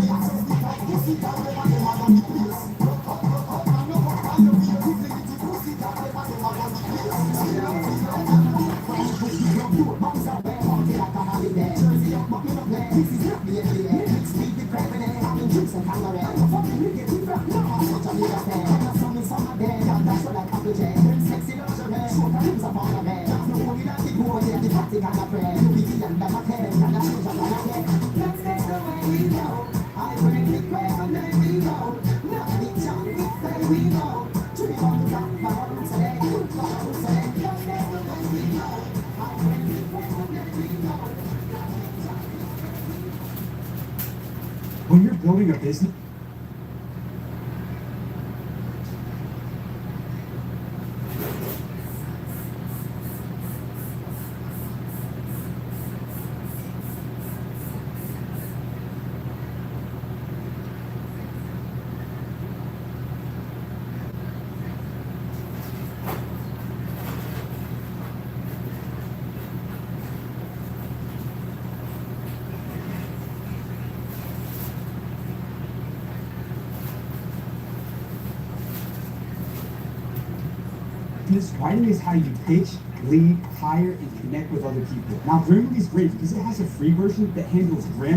When you're building a business, writing is how you pitch, lead, hire, and connect with other people. Now, Grammarly is great because it has a free version that handles grammar.